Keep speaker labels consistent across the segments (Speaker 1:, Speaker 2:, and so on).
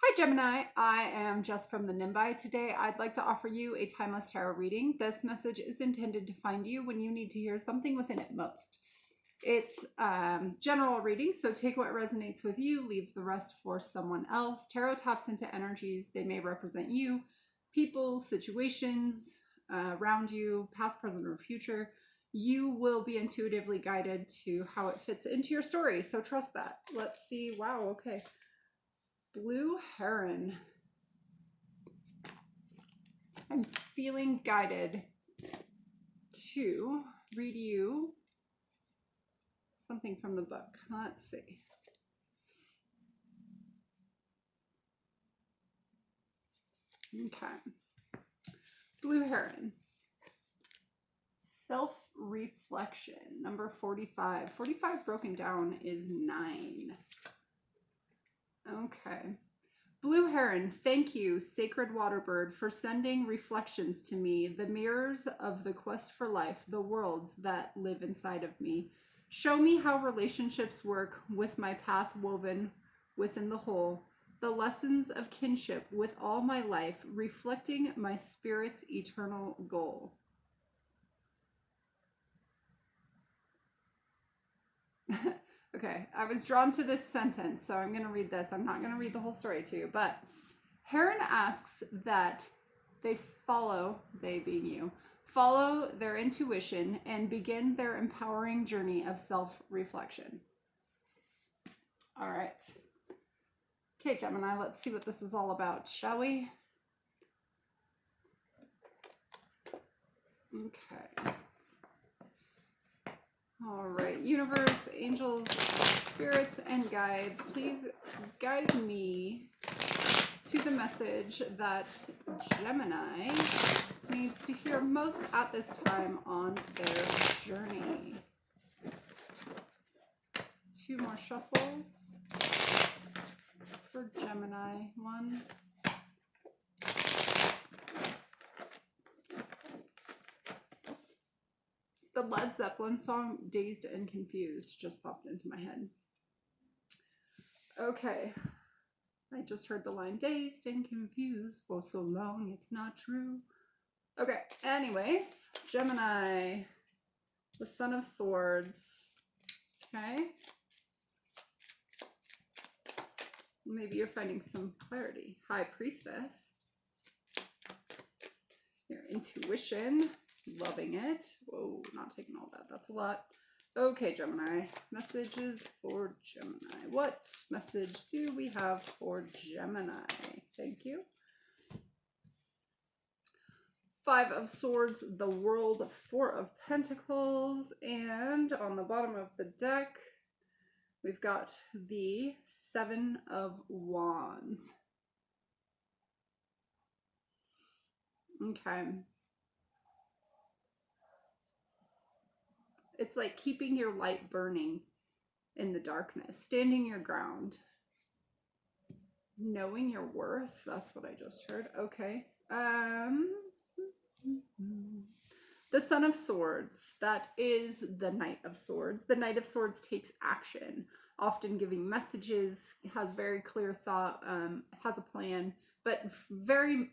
Speaker 1: Hi Gemini, I am Jess from the Nimbi. Today I'd like to offer you a timeless tarot reading. This message is intended to find you when you need to hear something within it most. It's general reading, so take what resonates with you, leave the rest for someone else. Tarot taps into energies. They may represent you, people, situations around you, past, present, or future. You will be intuitively guided to how it fits into your story, so trust that. Let's see. Wow, okay. Blue Heron. I'm feeling guided to read you something from the book. Let's see. Okay. Blue Heron. Self-reflection, number 45. 45 broken down is 9. Okay. Blue Heron, thank you, sacred water bird, for sending reflections to me, the mirrors of the quest for life, the worlds that live inside of me. Show me how relationships work with my path woven within the whole, the lessons of kinship with all my life, reflecting my spirit's eternal goal. Okay, I was drawn to this sentence, so I'm going to read this. I'm not going to read the whole story to you, but Heron asks that they being you, follow their intuition and begin their empowering journey of self-reflection. All right. Okay, Gemini, let's see what this is all about, shall we? Okay. All right, universe, angels, spirits, and guides, please guide me to the message that Gemini needs to hear most at this time on their journey. 2 more shuffles for Gemini. 1. The Led Zeppelin song, Dazed and Confused, just popped into my head. Okay. I just heard the line, dazed and confused for so long, it's not true. Okay, anyways, Gemini, the Son of Swords. Okay. Maybe you're finding some clarity. High Priestess. Your intuition. Loving it. Whoa, not taking all that. That's a lot. Okay, Gemini. Messages for Gemini. What message do we have for Gemini? Thank you. 5 of Swords, the World, 4 of Pentacles, and on the bottom of the deck, we've got the 7 of Wands. Okay. It's like keeping your light burning in the darkness, standing your ground, knowing your worth. That's what I just heard. Okay. The Son of Swords, that is the Knight of Swords. The Knight of Swords takes action, often giving messages, has very clear thought, has a plan, but very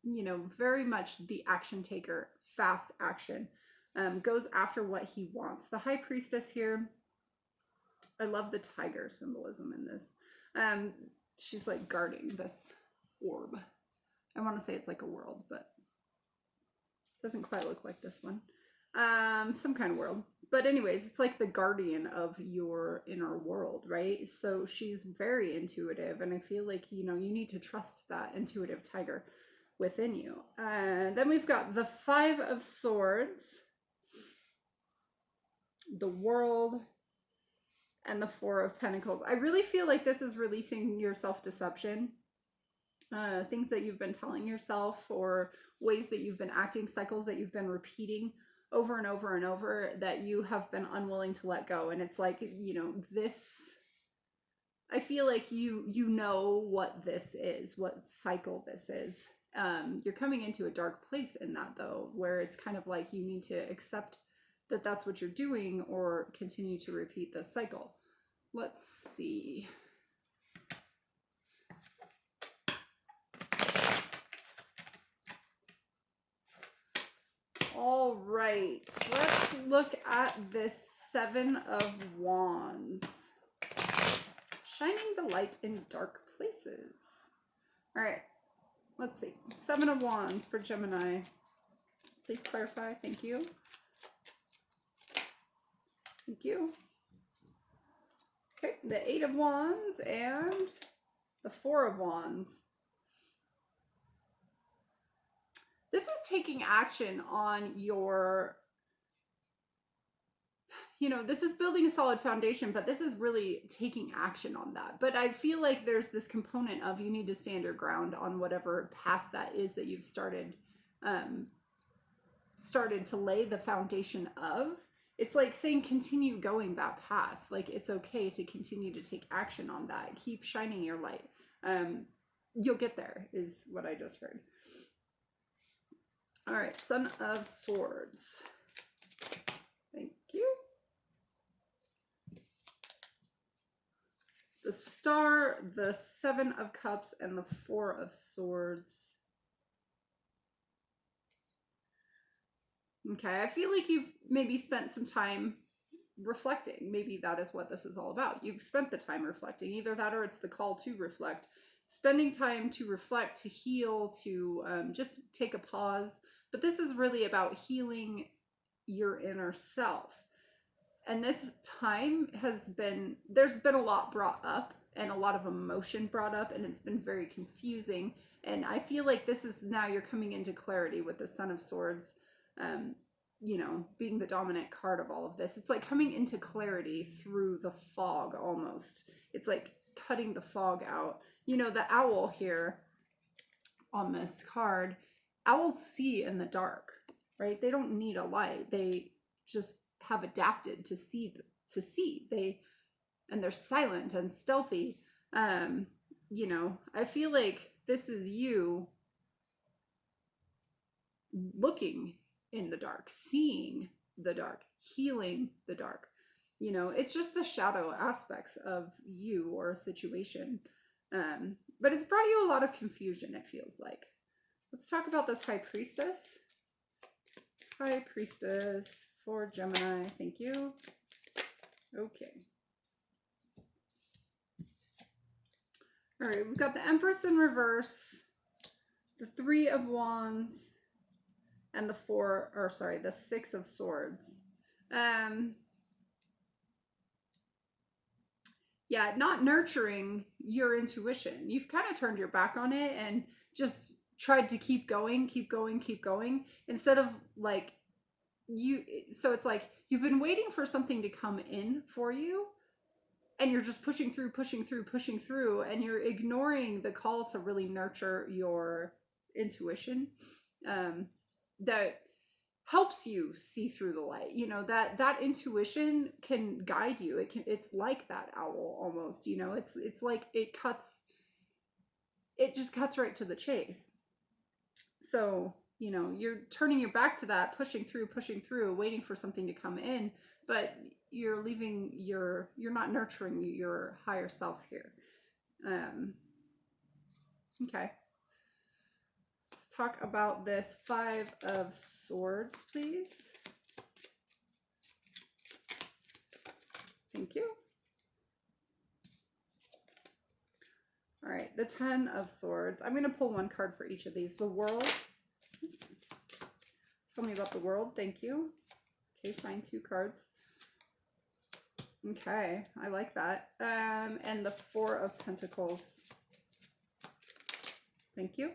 Speaker 1: much the action taker, fast action. Goes after what he wants. The High Priestess here, I love the tiger symbolism in this. She's like guarding this orb. I want to say it's like a world, but it doesn't quite look like this one. Some kind of world. But anyways, it's like the guardian of your inner world, right? So she's very intuitive, and I feel like, you need to trust that intuitive tiger within you. Then we've got the 5 of Swords, the World, and the 4 of Pentacles. I really feel like this is releasing your self-deception, things that you've been telling yourself, or ways that you've been acting, cycles that you've been repeating over and over and over that you have been unwilling to let go. And it's like, this, I feel like you know what this is, what cycle this is. You're coming into a dark place in that, though, where it's kind of like you need to accept that that's what you're doing, or continue to repeat this cycle. Let's see. All right, let's look at this Seven of Wands. Shining the light in dark places. All right, let's see. Seven of Wands for Gemini. Please clarify. Thank you. Thank you. Okay, the Eight of Wands and the Four of Wands. This is taking action on your, this is building a solid foundation, but this is really taking action on that. But I feel like there's this component of you need to stand your ground on whatever path that is that you've started to lay the foundation of. It's like saying continue going that path. Like it's okay to continue to take action on that. Keep shining your light. You'll get there is what I just heard. All right, Son of Swords. Thank you. The Star, the Seven of Cups, and the Four of Swords. Okay, I feel like you've maybe spent some time reflecting. Maybe that is what this is all about. You've spent the time reflecting. Either that or it's the call to reflect. Spending time to reflect, to heal, to just take a pause. But this is really about healing your inner self. And this time there's been a lot brought up and a lot of emotion brought up, and it's been very confusing. And I feel like this is now you're coming into clarity with the Son of Swords, being the dominant card of all of this. It's like coming into clarity through the fog almost. It's like cutting the fog out. The owl here on this card, owls see in the dark, right? They don't need a light. They just have adapted to see. And they're silent and stealthy. I feel like this is you looking in the dark, seeing the dark, healing the dark. It's just the shadow aspects of you or a situation. But it's brought you a lot of confusion, it feels like. Let's talk about this High Priestess. High Priestess for Gemini. Thank you. Okay. All right, we've got the Empress in reverse, the Three of Wands, and the Six of Swords. Yeah, not nurturing your intuition. You've kind of turned your back on it and just tried to keep going, instead of so it's like you've been waiting for something to come in for you, and you're just pushing through, and you're ignoring the call to really nurture your intuition. That helps you see through the light. That intuition can guide you. It's like that owl almost. It's like it just cuts right to the chase. So you're turning your back to that, pushing through, waiting for something to come in, but you're not nurturing your higher self here. Okay. Let's talk about this Five of Swords, please. Thank you. All right, the Ten of Swords. I'm going to pull one card for each of these. The World. Tell me about the World. Thank you. Okay, fine, 2 cards. Okay, I like that. And the Four of Pentacles. Thank you.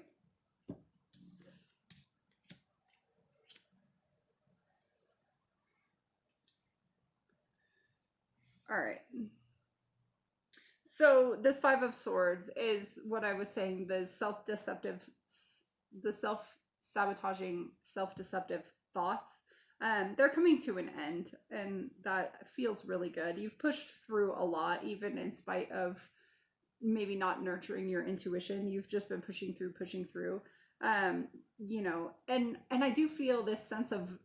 Speaker 1: All right. So this Five of Swords is what I was saying, the self-deceptive, the self-sabotaging, self-deceptive thoughts. They're coming to an end, and that feels really good. You've pushed through a lot, even in spite of maybe not nurturing your intuition. You've just been pushing through. And I do feel this sense of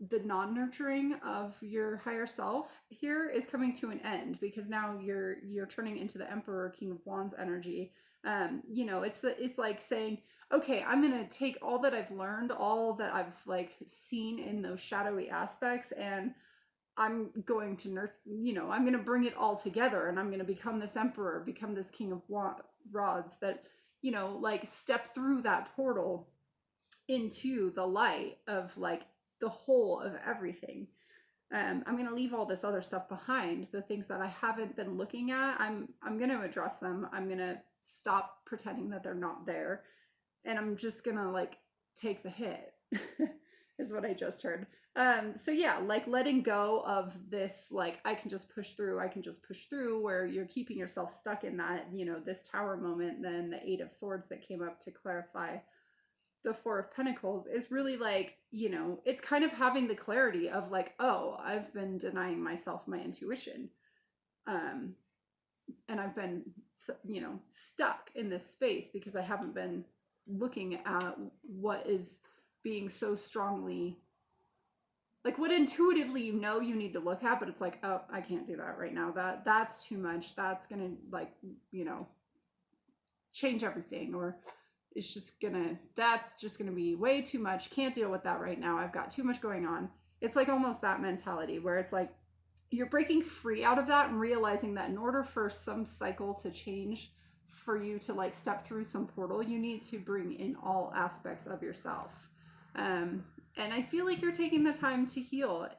Speaker 1: the non-nurturing of your higher self here is coming to an end, because now you're turning into the Emperor, King of Wands energy. You know, it's like saying, okay, I'm gonna take all that I've learned, all that I've like seen in those shadowy aspects, and I'm going to you know, I'm going to bring it all together, and I'm going to become this emperor, become this king of rods that, you know, like step through that portal into the light of like the whole of everything. I'm going to leave all this other stuff behind, the things that I haven't been looking at. I'm going to address them. I'm going to stop pretending that they're not there, and I'm just going to like take the hit is what I just heard. So yeah, like letting go of this, like, I can just push through, where you're keeping yourself stuck in that, you know, this tower moment. Then the Eight of Swords that came up to clarify the Four of Pentacles is really like, you know, it's kind of having the clarity of like, oh, I've been denying myself my intuition. And I've been, you know, stuck in this space because I haven't been looking at what is being so strongly, like what intuitively you know you need to look at, but it's like, oh, I can't do that right now. That's too much. That's gonna, like, you know, change everything, or it's just gonna, that's just gonna be way too much. Can't deal with that right now. I've got too much going on. It's like almost that mentality where it's like you're breaking free out of that and realizing that in order for some cycle to change, for you to like step through some portal, you need to bring in all aspects of yourself. And I feel like you're taking the time to heal.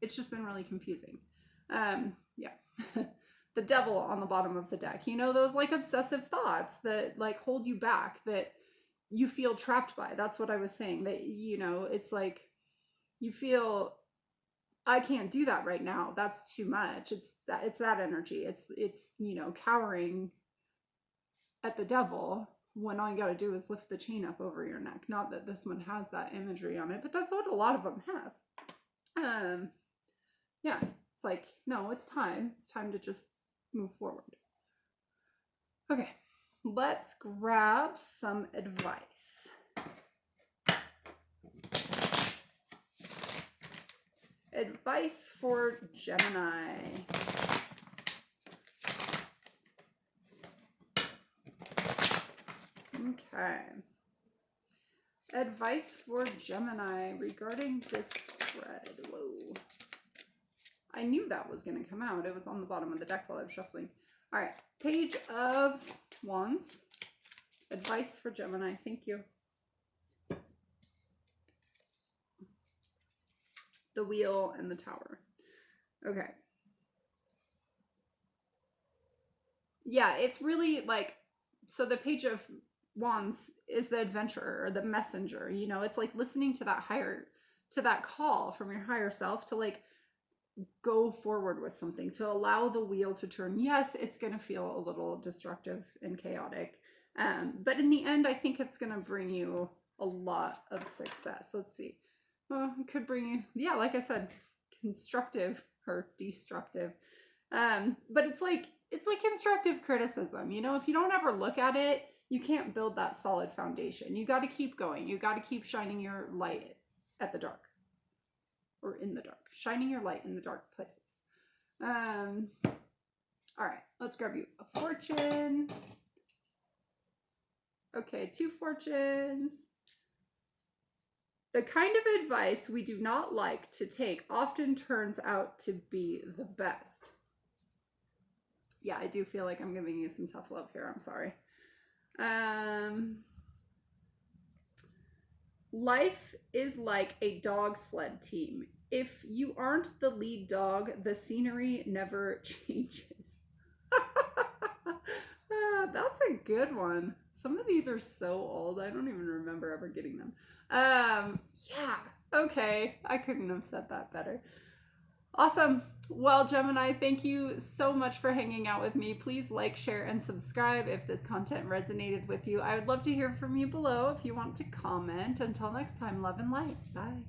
Speaker 1: It's just been really confusing. Yeah. The devil on the bottom of the deck, you know, those like obsessive thoughts that like hold you back, that you feel trapped by. That's what I was saying, that, you know, it's like you feel, I can't do that right now. That's too much. It's that energy. It's, you know, cowering at the devil when all you got to do is lift the chain up over your neck. Not that this one has that imagery on it, but that's what a lot of them have. Yeah, it's like, no, it's time to just move forward. Okay, let's grab some advice. Advice for Gemini. Okay. Advice for Gemini regarding this spread. Whoa. I knew that was going to come out. It was on the bottom of the deck while I was shuffling. All right. Page of Wands. Advice for Gemini. Thank you. The Wheel and the Tower. Okay. Yeah, it's really like, so the Page of Wands is the adventurer or the messenger, you know, it's like listening to that call from your higher self to like go forward with something, to allow the wheel to turn. Yes, it's going to feel a little destructive and chaotic, but in the end, I think it's going to bring you a lot of success. Let's see. Well, it could bring you, yeah, like I said, constructive or destructive. But it's like constructive criticism. You know, if you don't ever look at it, you can't build that solid foundation. You got to keep going. You got to keep shining your light at the dark, or in the dark, shining your light in the dark places. All right, let's grab you a fortune. Okay, 2 fortunes. The kind of advice we do not like to take often turns out to be the best. Yeah, I do feel like I'm giving you some tough love here. I'm sorry. Life is like a dog sled team. If you aren't the lead dog, the scenery never changes. That's a good one. Some of these are so old, I don't even remember ever getting them. Yeah, okay. I couldn't have said that better. Awesome. Well, Gemini, thank you so much for hanging out with me. Please like, share, and subscribe if this content resonated with you. I would love to hear from you below if you want to comment. Until next time, love and light. Bye.